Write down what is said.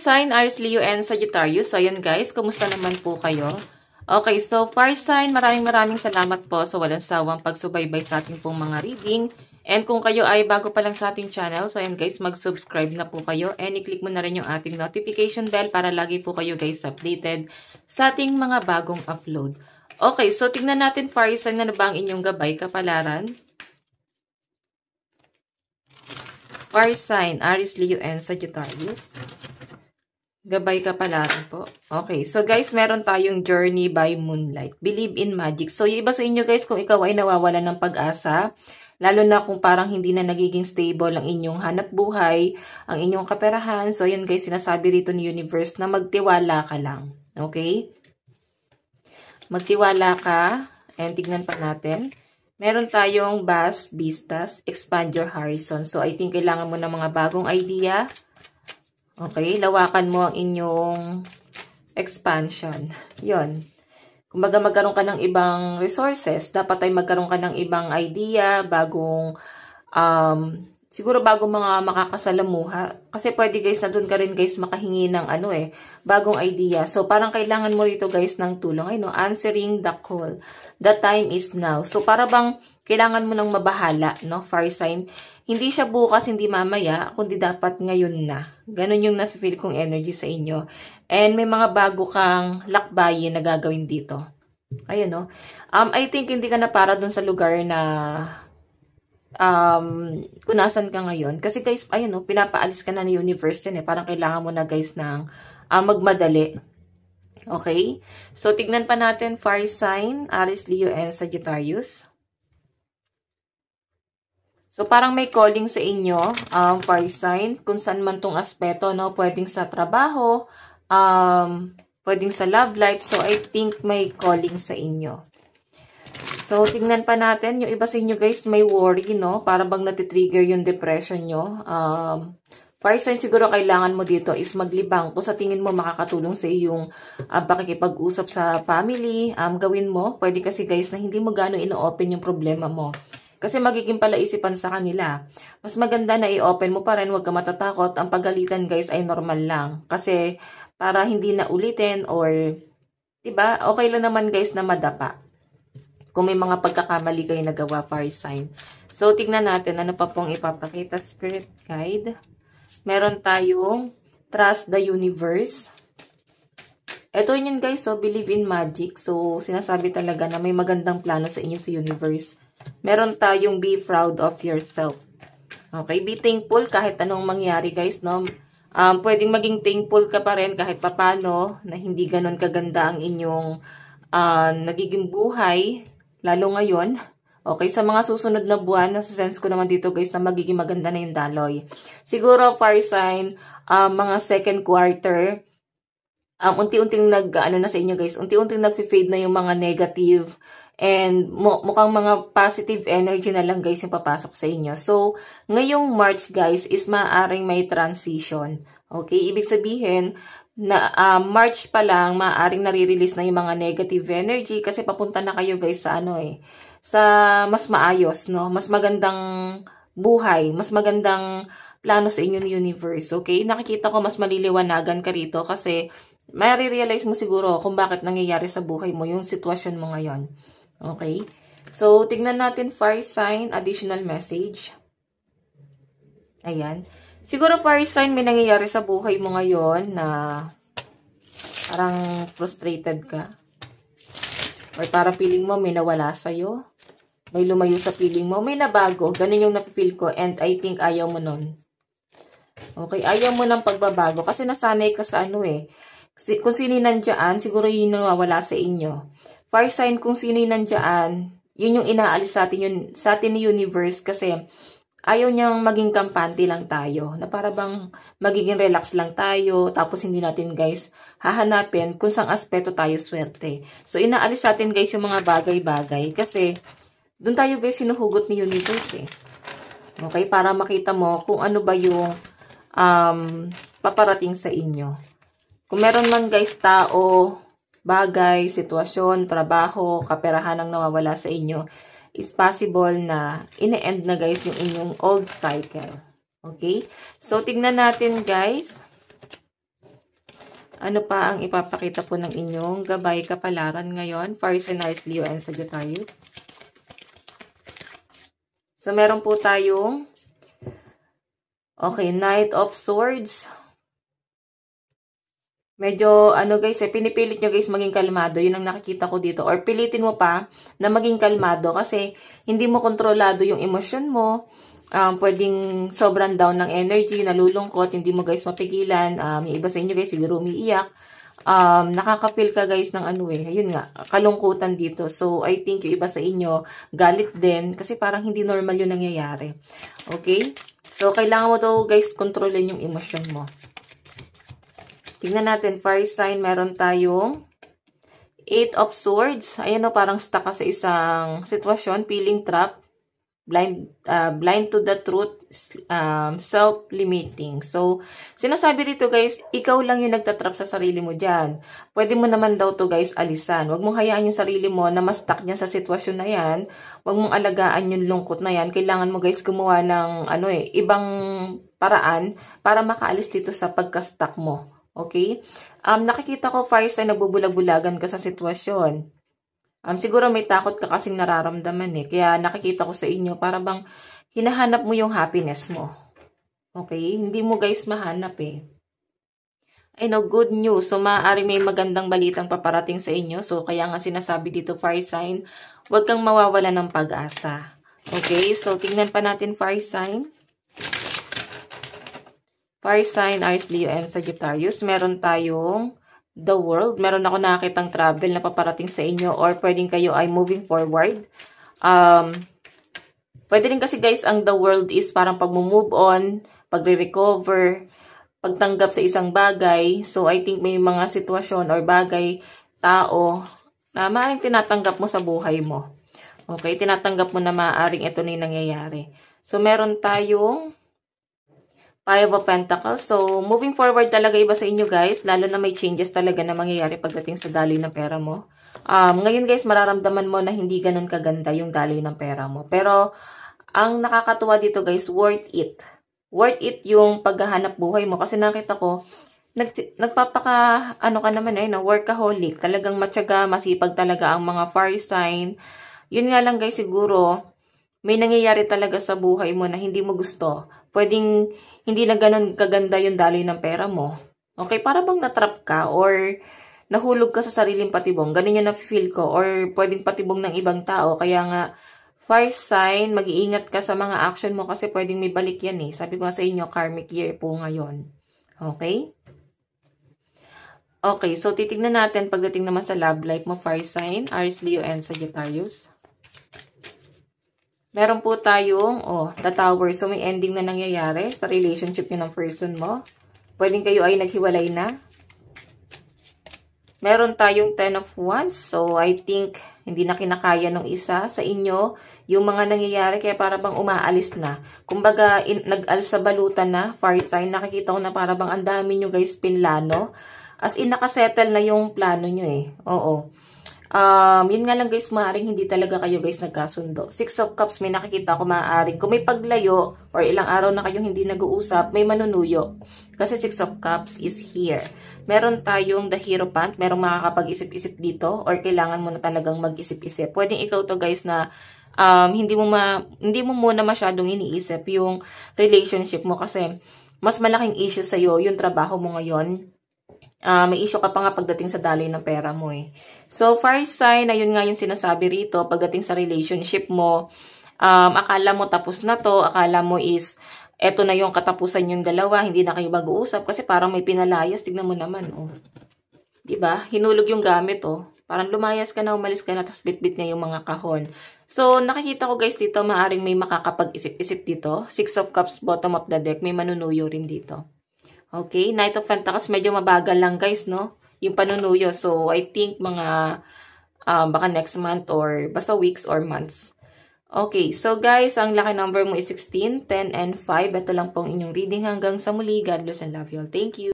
sign, Aries, Leo, and Sagittarius. So, ayan guys, kumusta naman po kayo? Okay, so fire sign, maraming salamat po sa walang sawang pagsubaybay sa ating pong mga reading. And kung kayo ay bago pa lang sa ating channel, so ayan guys, mag-subscribe na po kayo. And i-click mo na rin yung ating notification bell para lagi po kayo guys updated sa ating mga bagong upload. Okay, so tingnan natin fire sign na ba ang inyong gabay, kapalaran. Fire sign, Aries, Leo, and Sagittarius. Gabay kapalaran po. Okay, so guys, meron tayong Journey by Moonlight. Believe in magic. So, yung iba sa inyo guys, kung ikaw ay nawawalan ng pag-asa, lalo na kung parang hindi na nagiging stable ang inyong hanap buhay, ang inyong kaperahan. So, ayan guys, sinasabi rito ni Universe na magtiwala ka lang. Okay? Magtiwala ka. And tignan pa natin. Meron tayong vast vistas, expand your horizon. So, I think kailangan mo ng mga bagong idea. Okay, lawakan mo ang inyong expansion. Yun. Kumbaga magkaroon ka ng ibang resources. Dapat ay magkaroon ka ng ibang idea, bagong, siguro bagong mga makakasalamuha. Kasi pwede guys na doon ka rin guys makahingi ng bagong idea. So, parang kailangan mo rito guys ng tulong. Ay no, answering the call. The time is now. So, para bang kailangan mo ng mabahala, no? Fire sign. Hindi siya bukas, hindi mamaya, kundi dapat ngayon na. Ganon yung na-feel kong energy sa inyo. And may mga bago kang lakbayin na gagawin dito. Ayun, no? I think hindi ka na para dun sa lugar na kung nasan ka ngayon. Kasi guys, ayun, no? Pinapaalis ka na ni Universe yan, eh. Parang kailangan mo na guys ng magmadali. Okay? So, tignan pa natin fire sign, Aries, Leo, and Sagittarius. So, parang may calling sa inyo, fire signs, kung saan man tong aspeto, no? Pwedeng sa trabaho, pwedeng sa love life. So, I think may calling sa inyo. So, tingnan pa natin. Yung iba sa inyo, guys, may worry, no? Para bang natitrigger yung depression nyo. Fire sign, siguro kailangan mo dito is maglibang. Kung sa tingin mo makakatulong sa iyong pakikipag-usap sa family, gawin mo. Pwede kasi, guys, na hindi mo gano'ng ino-open yung problema mo. Kasi magiging palaisipan sa kanila. Mas maganda na i-open mo pa rin, huwag ka matatakot. Ang pagalitan guys ay normal lang. Kasi para hindi na ulitin or, diba, okay lang naman guys na madapa. Kung may mga pagkakamali kayo nagawa, fire sign. So, tignan natin ano pa pong ipapakita. Spirit guide. Meron tayong trust the universe. Ito yun guys, so believe in magic. So, sinasabi talaga na may magandang plano sa inyo sa universe. Meron tayong be proud of yourself. Okay, be thankful kahit anong mangyari guys, no? Pwedeng maging thankful ka pa rin kahit papano na hindi ganon kaganda ang inyong nagiging buhay, lalo ngayon. Okay, sa mga susunod na buwan, nasa-sense ko naman dito guys na magiging maganda na yung daloy. Siguro fire sign, mga second quarter, unti-unting na sa inyo guys, unti-unting nag-fade na yung mga negative and mukhang mga positive energy na lang guys yung papasok sa inyo. So, ngayong March guys is maaaring may transition. Okay, ibig sabihin na March pa lang maaaring nare-release na yung mga negative energy kasi papunta na kayo guys sa sa mas maayos, no? Mas magandang buhay, mas magandang plano sa inyo ni universe. Okay, nakikita ko mas maliliwanagan ka rito kasi ma-realize mo siguro kung bakit nangyayari sa buhay mo yung sitwasyon mo ngayon. Okay? So, tignan natin fire sign, additional message. Ayan. Siguro fire sign may nangyayari sa buhay mo ngayon na parang frustrated ka. Or para feeling mo may nawala sa'yo. May lumayo sa feeling mo. May nabago. Ganun yung napifeel ko. And I think ayaw mo nun. Okay? Ayaw mo ng pagbabago. Kasi nasanay ka sa kung sino yung nandiyan, siguro yun yung nawawala sa inyo. Fire sign, kung sino yung nandiyan, yun yung inaalis sa atin ni universe kasi ayaw niyang maging kampante lang tayo. Na para bang magiging relax lang tayo, tapos hindi natin guys hahanapin kung saan aspeto tayo swerte. So, inaalis sa atin guys yung mga bagay-bagay kasi doon tayo guys sinuhugot ni universe Okay, para makita mo kung ano ba yung paparating sa inyo. Kung meron man guys tao, bagay, sitwasyon, trabaho, kaperahan ang nawawala sa inyo, is possible na ine-end na guys yung inyong old cycle. Okay? So, tignan natin guys. Ano pa ang ipapakita po ng inyong gabay kapalaran ngayon? Fire sign, Aries, Leo, and Sagittarius. So, meron po tayong Knight of Swords. Medyo, guys, pinipilit nyo guys maging kalmado. Yun ang nakikita ko dito. Or pilitin mo pa na maging kalmado kasi hindi mo kontrolado yung emosyon mo. Pwedeng sobrang down ng energy, nalulungkot, hindi mo guys mapigilan. Yung iba sa inyo guys, siguro umiiyak. Nakaka-feel ka guys ng ayun nga, kalungkutan dito. So, I think yung iba sa inyo, galit din kasi parang hindi normal yung nangyayari. Okay? So, kailangan mo to guys, kontrolin yung emosyon mo. Tingnan natin, fire sign, meron tayong 8 of Swords. Ayan o, parang stuck ka sa isang sitwasyon, feeling trap, blind to the truth, self-limiting. So, sinasabi dito guys, ikaw lang yung nagtatrap sa sarili mo dyan. Pwede mo naman daw to guys alisan. Huwag mong hayaan yung sarili mo na ma-stuck niya sa sitwasyon na yan. Huwag mong alagaan yung lungkot na yan. Kailangan mo guys gumawa ng ibang paraan para makaalis dito sa pagka-stuck mo. Okay? Nakikita ko fire sign, nagbubulag-bulagan ka sa sitwasyon. Siguro may takot ka kasing nararamdaman Kaya nakikita ko sa inyo, para bang hinahanap mo yung happiness mo. Okay? Hindi mo guys mahanap I know, good news. So, maaaring may magandang balitang paparating sa inyo. So, kaya nga sinasabi dito, fire sign, huwag kang mawawala ng pag-asa. Okay? So, tingnan pa natin fire sign. Fire sign, Aries, Leo, and Sagittarius. Meron tayong the world. Meron ako nakakitang travel na paparating sa inyo or pwedeng kayo ay moving forward. Pwede rin kasi guys, ang the world is parang pag-move on, pagre-recover, pagtanggap sa isang bagay. So, I think may mga sitwasyon or bagay, tao, na maaaring tinatanggap mo sa buhay mo. Okay? Tinatanggap mo na maaaring ito na yung nangyayari. So, meron tayong Five of Pentacles. So, moving forward talaga iba sa inyo guys. Lalo na may changes talaga na mangyayari pagdating sa daloy ng pera mo. Ngayon guys, mararamdaman mo na hindi ganun kaganda yung daloy ng pera mo. Pero, ang nakakatuwa dito guys, worth it. Worth it yung paghahanap buhay mo. Kasi nakita ko, nagpapaka, ka naman workaholic. Talagang matyaga, masipag talaga ang mga fire sign. Yun nga lang guys, siguro, may nangyayari talaga sa buhay mo na hindi mo gusto. Pwedeng hindi na ganun kaganda yung daloy ng pera mo. Okay, para bang natrap ka or nahulog ka sa sariling patibong. Ganun yung na-feel ko. Or pwedeng patibong ng ibang tao. Kaya nga, fire sign, mag-iingat ka sa mga action mo kasi pwedeng may balik yan Sabi ko nga sa inyo, karmic year po ngayon. Okay? Okay, so titignan natin pagdating naman sa love life mo, fire sign, Aries, Leo, and Sagittarius. Meron po tayong, the Tower. So, may ending na nangyayari sa relationship nyo ng person mo. Pwedeng kayo ay naghiwalay na. Meron tayong 10 of Wands. So, I think, hindi na kinakaya ng isa sa inyo yung mga nangyayari. Kaya para bang umaalis na. Kumbaga, nag-alsa balutan na, fire sign. Nakikita ko na para bang ang dami nyo guys pinlano. As in, nakasettle na yung plano nyo Oo. Yun nga lang guys, maaaring hindi talaga kayo guys nagkasundo. 6 of Cups, may nakikita ko maaaring. Kung may paglayo or ilang araw na kayong hindi nag-uusap, may manunuyo. Kasi 6 of Cups is here. Meron tayong the Hierophant, merong makakapag-isip-isip dito or kailangan mo na talagang mag-isip-isip. Pwedeng ikaw to guys na hindi mo muna masyadong iniisip yung relationship mo kasi mas malaking issue sa'yo yung trabaho mo ngayon. May issue ka pa nga pagdating sa daloy ng pera mo So, fire sign, ayun nga yung sinasabi rito, pagdating sa relationship mo, akala mo tapos na to, akala mo is, eto na yung katapusan yung dalawa, hindi na kayo mag-uusap kasi parang may pinalayas, tignan mo naman, Diba? Hinulog yung gamit, Parang lumayas ka na, umalis ka na, tapos bit-bit niya yung mga kahon. So, nakikita ko guys dito, maaring may makakapag-isip-isip dito. 6 of Cups, bottom of the deck, may manunuyo rin dito. Okay, Knight of Pentacles, medyo mabagal lang guys, yung panunuyo. So, I think mga baka next month or basta weeks or months. Okay, so guys, ang lucky number mo is 16, 10, and 5. Ito lang pong inyong reading hanggang sa muli. God bless and love you all. Thank you.